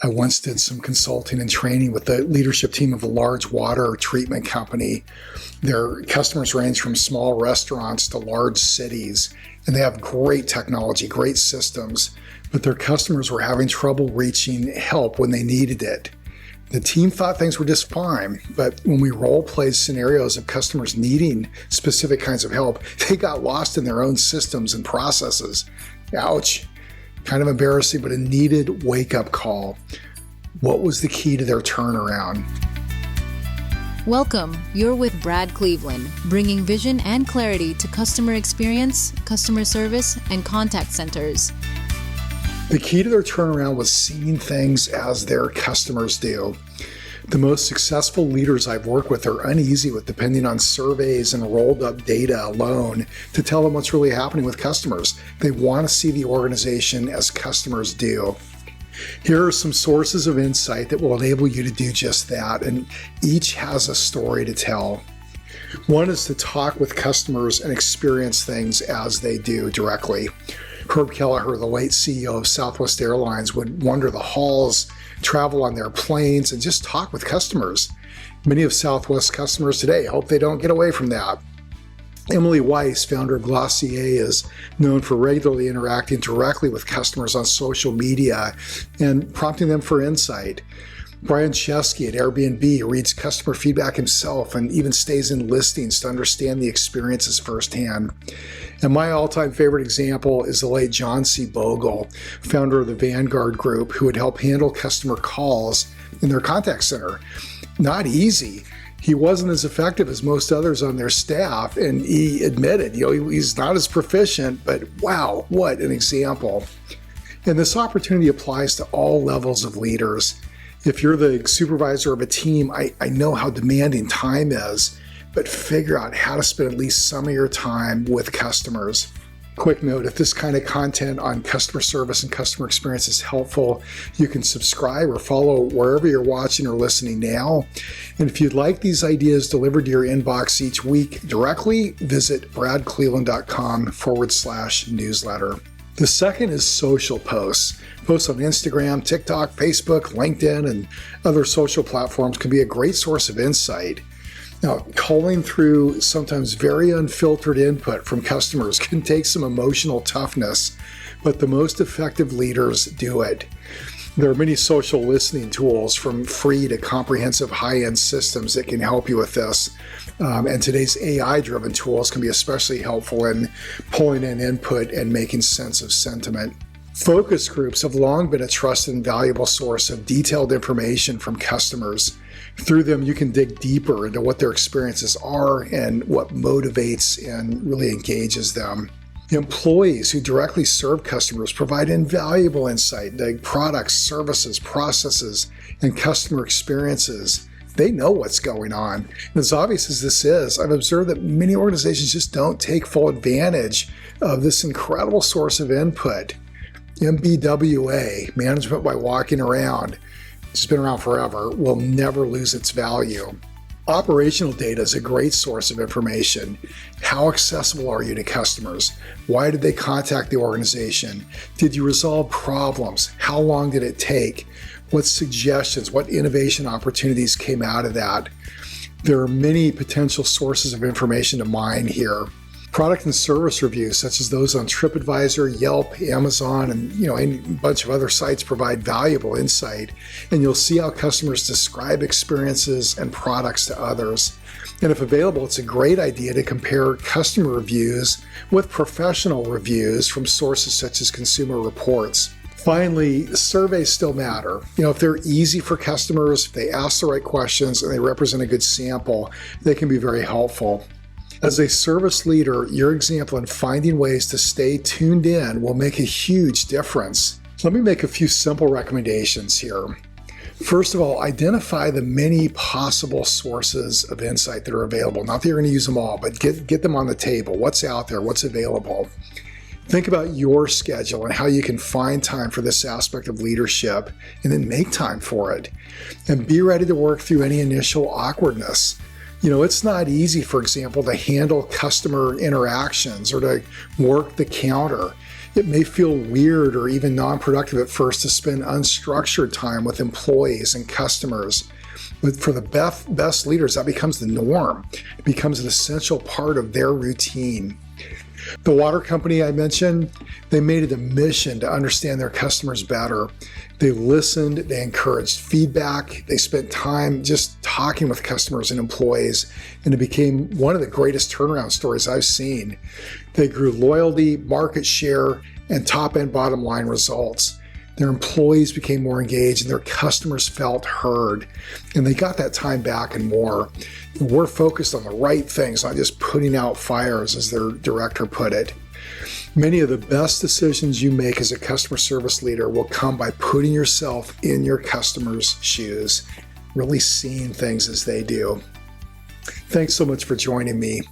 I once did some consulting and training with the leadership team of a large water treatment company. Their customers range from small restaurants to large cities, and they have great technology, great systems, but their customers were having trouble reaching help when they needed it. The team thought things were just fine, but when we role-played scenarios of customers needing specific kinds of help, they got lost in their own systems and processes. Ouch. Kind of embarrassing, but a needed wake-up call. What was the key to their turnaround? Welcome. You're with Brad Cleveland, bringing vision and clarity to customer experience, customer service, and contact centers. The key to their turnaround was seeing things as their customers do. The most successful leaders I've worked with are uneasy with depending on surveys and rolled up data alone to tell them what's really happening with customers. They want to see the organization as customers do. Here are some sources of insight that will enable you to do just that, and each has a story to tell. One is to talk with customers and experience things as they do directly. Herb Kelleher, the late CEO of Southwest Airlines, would wander the halls, travel on their planes, and just talk with customers. Many of Southwest customers today hope they don't get away from that. Emily Weiss, founder of Glossier, is known for regularly interacting directly with customers on social media and prompting them for insight. Brian Chesky at Airbnb reads customer feedback himself and even stays in listings to understand the experiences firsthand. And my all-time favorite example is the late John C. Bogle, founder of the Vanguard Group, who would help handle customer calls in their contact center. Not easy. He wasn't as effective as most others on their staff, and he admitted, he's not as proficient, but wow, what an example. And this opportunity applies to all levels of leaders. If you're the supervisor of a team, I know how demanding time is, but figure out how to spend at least some of your time with customers. Quick note, if this kind of content on customer service and customer experience is helpful, you can subscribe or follow wherever you're watching or listening now. And if you'd like these ideas delivered to your inbox each week directly, visit bradcleveland.com/newsletter. The second is social posts. Posts on Instagram, TikTok, Facebook, LinkedIn, and other social platforms can be a great source of insight. Now, culling through sometimes very unfiltered input from customers can take some emotional toughness, but the most effective leaders do it. There are many social listening tools, from free to comprehensive high-end systems, that can help you with this. And today's AI-driven tools can be especially helpful in pulling in input and making sense of sentiment. Focus groups have long been a trusted and valuable source of detailed information from customers. Through them, you can dig deeper into what their experiences are and what motivates and really engages them. Employees who directly serve customers provide invaluable insight into products, services, processes, and customer experiences. They know what's going on. And as obvious as this is, I've observed that many organizations just don't take full advantage of this incredible source of input. MBWA, management by walking around, it's been around forever, will never lose its value. Operational data is a great source of information. How accessible are you to customers? Why did they contact the organization? Did you resolve problems? How long did it take? What suggestions, what innovation opportunities came out of that? There are many potential sources of information to mine here. Product and service reviews, such as those on TripAdvisor, Yelp, Amazon, and a bunch of other sites, provide valuable insight. And you'll see how customers describe experiences and products to others. And if available, it's a great idea to compare customer reviews with professional reviews from sources such as Consumer Reports. Finally, surveys still matter. If they're easy for customers, if they ask the right questions, and they represent a good sample, they can be very helpful. As a service leader, your example in finding ways to stay tuned in will make a huge difference. Let me make a few simple recommendations here. First of all, identify the many possible sources of insight that are available. Not that you're going to use them all, but get them on the table. What's out there? What's available? Think about your schedule and how you can find time for this aspect of leadership, and then make time for it. And be ready to work through any initial awkwardness. It's not easy, for example, to handle customer interactions or to work the counter. It may feel weird or even non-productive at first to spend unstructured time with employees and customers. But for the best leaders, that becomes the norm. It becomes an essential part of their routine. The water company I mentioned, they made it a mission to understand their customers better. They listened, they encouraged feedback, they spent time just talking with customers and employees, and it became one of the greatest turnaround stories I've seen. They grew loyalty, market share, and top and bottom line results. Their employees became more engaged and their customers felt heard, and they got that time back and more. We're focused on the right things, not just putting out fires, as their director put it. Many of the best decisions you make as a customer service leader will come by putting yourself in your customers' shoes, really seeing things as they do. Thanks so much for joining me.